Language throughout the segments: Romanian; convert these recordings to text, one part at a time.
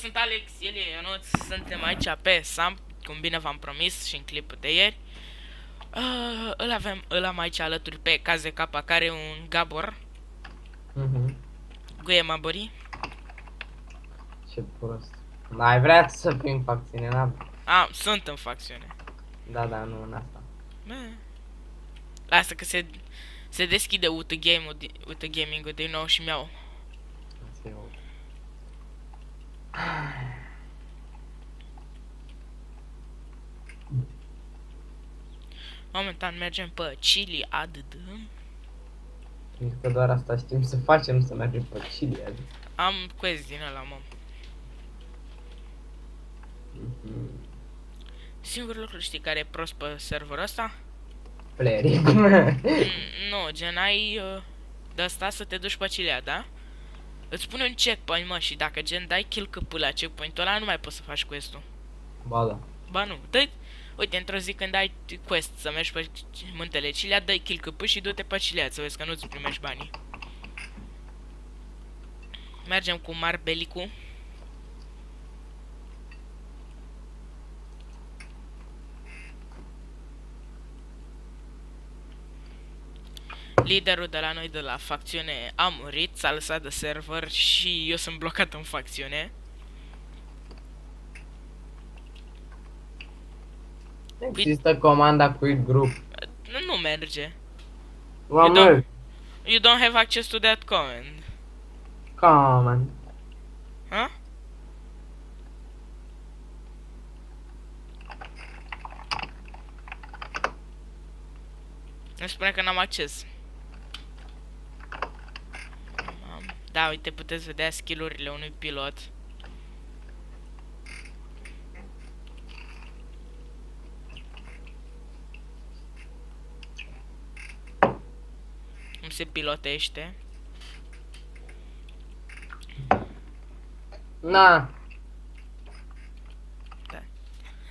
sunt Alex, el e Ionuț, suntem aici pe Sam, cum bine v-am promis și în clipul de ieri. Îl am aici alături pe KZK, care e un Gabor. Guie Mabori. Ce prost. Ai vrea să fim facțiune, n-am. Sunt în facțiune. Da, nu în asta. Lasă că se deschide UT Gaming-ul din nou și mi-au. Asta e o... Momentan mergem pe Chili ADD. Pentru că doar asta știm să facem, să mergem pe Chile. Am quest din ăla, mă. Singurul lucru știi care e prost pe serverul ăsta? Playerii. Nu, gen ai de asta să te duci pe Chilea, da? Îți pune un checkpoint, mă, și dacă gen dai kill câpul la checkpoint-ul ăla, nu mai poți să faci quest-ul. Ba da. Ba nu, uite, într-o zi când ai quest să mergi pe muntele Chilea, dai kill câpul și du-te pe Chilea, să vezi că nu-ți primești banii. Mergem cu Marbelicu. Liderul de la noi de la facțiune a murit, s-a lăsat de server și eu sunt blocat în facțiune. Există comanda quit group. Nu merge. Oameni, You don't have access to that command. command. Huh? Îmi spune că n-am acces. Da, uite, puteți vedea skill-urile unui pilot. Cum se pilotește. Na.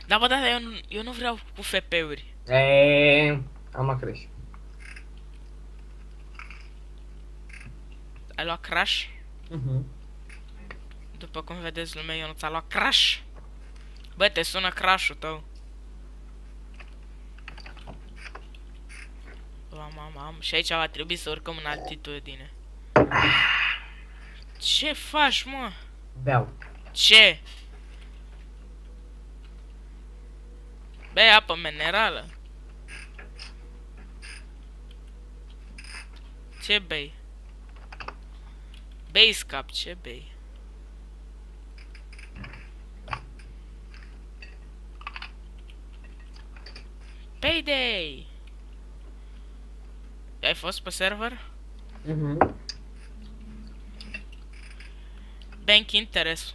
Da, bă, da, eu nu vreau cu FP-uri. Am crash. Ai luat crash? După cum vedeți, lumea, eu nu ți-a luat crash. Bă, te sună crash-ul tău. Mam. Și aici va trebui să urcăm în altitudine. Ce faci, mă? Beau. Ce? Bei apă minerală. Ce bei? Bei scap, ce bei? Payday! Ai fost pe server? Bank interest.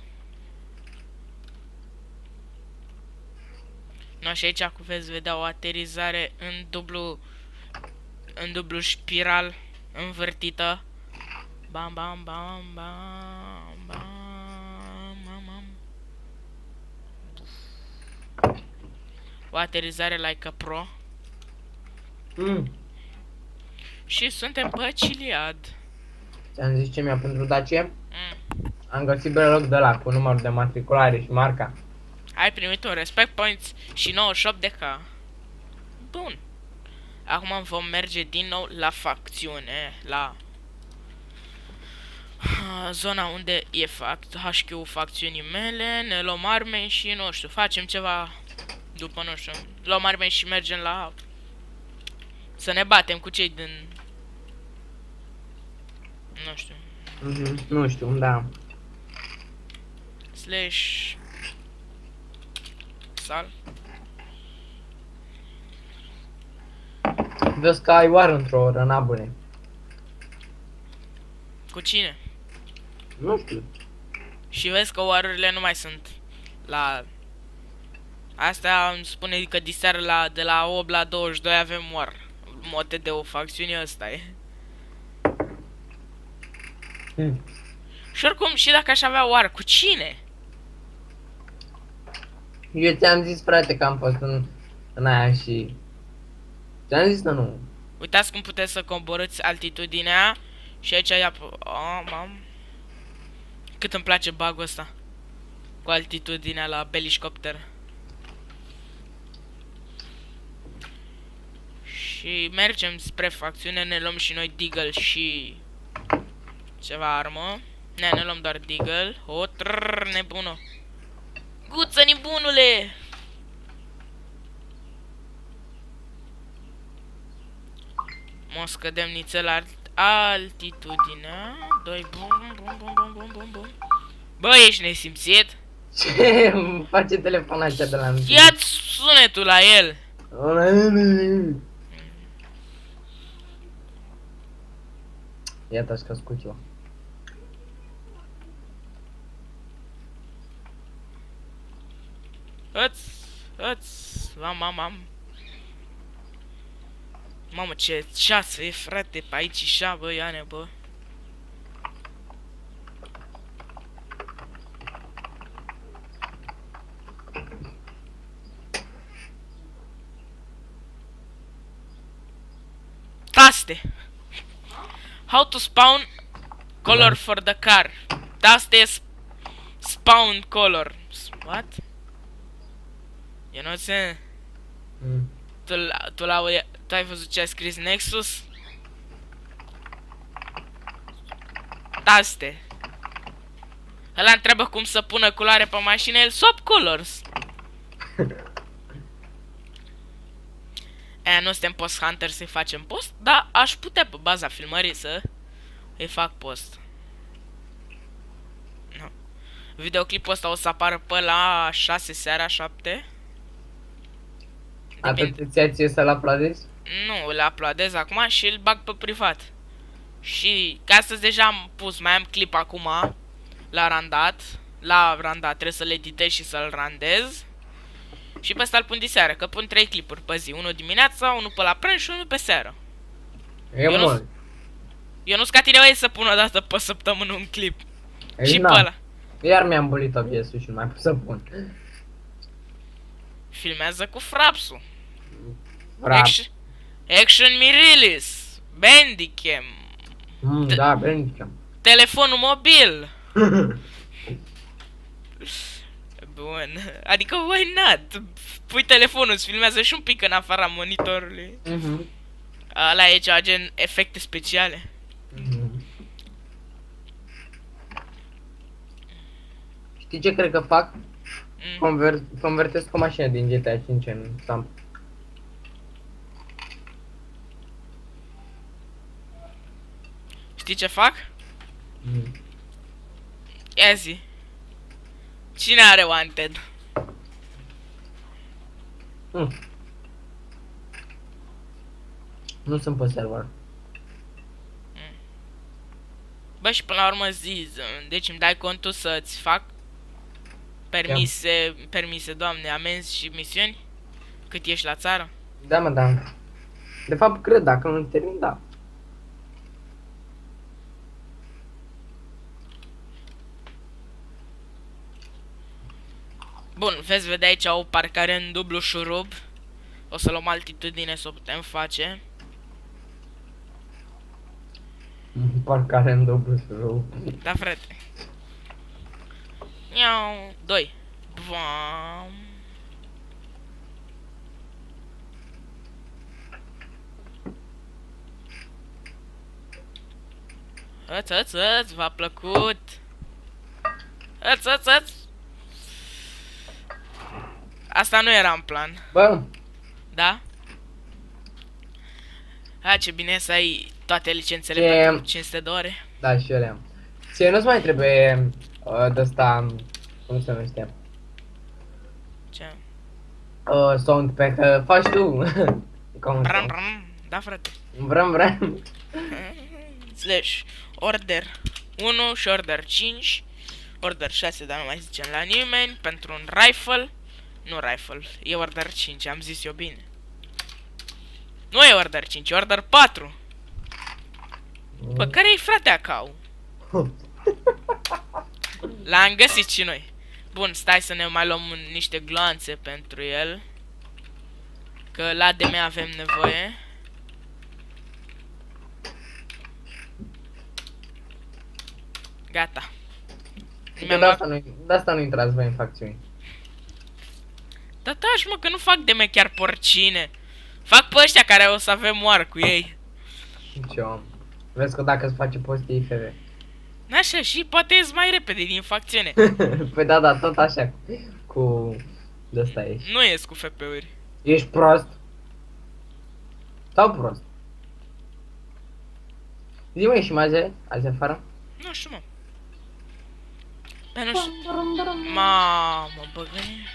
No, și aici cu veți vedea o aterizare în dublu spiral învârtită. Bam bam bam bam bam bam. O aterizare like a pro. Și suntem pe Chiliad. Ți-am zis ce mi-a pentru Dacie? Am găsit breloc de la cu numărul de matriculare și marca. Ai primit un respect points și 98 de K. Bun. Acum vom merge din nou la facțiune, la zona unde e HQ facțiunii mele, ne luăm arme și nu știu, facem ceva după, nu știu, luăm arme și mergem la să ne batem cu cei din nu știu. Nu știu, da. Slash sal. Vezi că ai oară într-o oră, nabune. Cu cine? Nu știu. Și vezi că oarurile nu mai sunt la... Asta îmi spune că diseară de la 8 la 22 avem oar. Mote de o facțiune, ăsta e. Și oricum, și dacă aș avea oar, cu cine? Eu ți-am zis, frate, că am fost în aia și... Ți-am zis, nu. Uitați cum puteți să coborâți altitudinea. Și aici ia... Oh, mam. Cât îmi place bug-ul ăsta. cu altitudinea la Beliscopter. Și mergem spre facțiune, ne luăm și noi Deagle și ceva armă. Ne luăm doar Deagle. O, trrr, nebună. Guță, nebunule! Mă scădem nițel la altitudinea. 2, bum, bum, bum, bum, bum, bum, bum. Bă, ești nesimțit? Ce îmi face telefonul așa de la mine? Ia-ți sunetul la el! Iată, aș căscut eu. Mam. Mamă, ce ceasă e, frate, pe aici și bă, Iane, bă. Taste. How to spawn color for the car. Taste spawn color. What? You know what I'm saying? Tu ai văzut ce a scris Nexus? Taste. Ăla întreabă cum să pună culoare pe mașină, el swap colors. Nu suntem post hunter să-i facem post, dar aș putea pe baza filmării să îi fac post. No. Videoclipul ăsta o să apară pe la 6 seara, 7. Atât ți-a ție să-l uploadezi? Nu, îl uploadez acum și îl bag pe privat. Și ca astăzi deja am pus, mai am clip acum la randat. La randat trebuie să-l editez și să-l randez. Și pe ăsta îl pun diseară, că pun 3 clipuri pe zi. Unul dimineața, unul pe la prânz și unul pe seară. E mult. Eu nu-s ca tine, să pun o dată pe săptămână un clip. Și na. pe ăla. Iar mi-am bulit OBS-ul și nu mai pot să pun. Filmează cu frapsul. Frap. Action Mirilis. Bandicam. Da, Bandicam. Telefonul mobil. Bun. Adică, why not? Pui telefonul, îți filmează și un pic în afara monitorului. Ăla e ceva gen efecte speciale. Știi ce cred că fac? Convertesc o mașină din GTA 5 în Stamp. Știi ce fac? Ia zi. Cine are Wanted? Nu sunt pe server. Bă, și până la urmă zi, deci îmi dai contul să-ți fac permise, doamne, amenzi și misiuni? Cât ești la țară? Da, mă, da. De fapt, cred, dacă nu termin, da. Bun, veți vedea aici o parcare în dublu șurub. O să luăm altitudine să o putem face. Parcare în dublu șurub. Da, frate. Iau, 2. Bam. Hăț, v-a plăcut. Hăț. Asta nu era în plan. Bă. Da? Ce bine să ai toate licențele pentru 500 de ore. Da, și eu le-am. Ție nu-ți mai trebuie de-asta, cum se numește? Ce? Sound pe că faci tu. Bram. Da, frate. Bram. Slash order 1 și order 5. Order 6, dar nu mai zicem la nimeni. Pentru un rifle. Nu rifle, e order 5, am zis eu bine. Nu e order 5, e order 4. Bă, care-i frate acau? L-am găsit și noi. Bun, stai să ne mai luăm niște gloanțe pentru el. Că la DM avem nevoie. Gata. Mi-am De luat... asta de asta nu intrați voi în facțiuni. Da, taci, mă, că nu fac de me chiar porcine. Fac pe ăștia care o să avem moar cu ei. Ce om. Vezi că dacă îți face post IFV. Așa, și poate ies mai repede din facțiune. Păi da, tot așa. Cu... De asta ești. Nu ies cu FP-uri. Ești prost? Sau prost? Zi-mă, și mai azi afară? Nu știu, mă. Dar nu știu. Mamă, băgăni.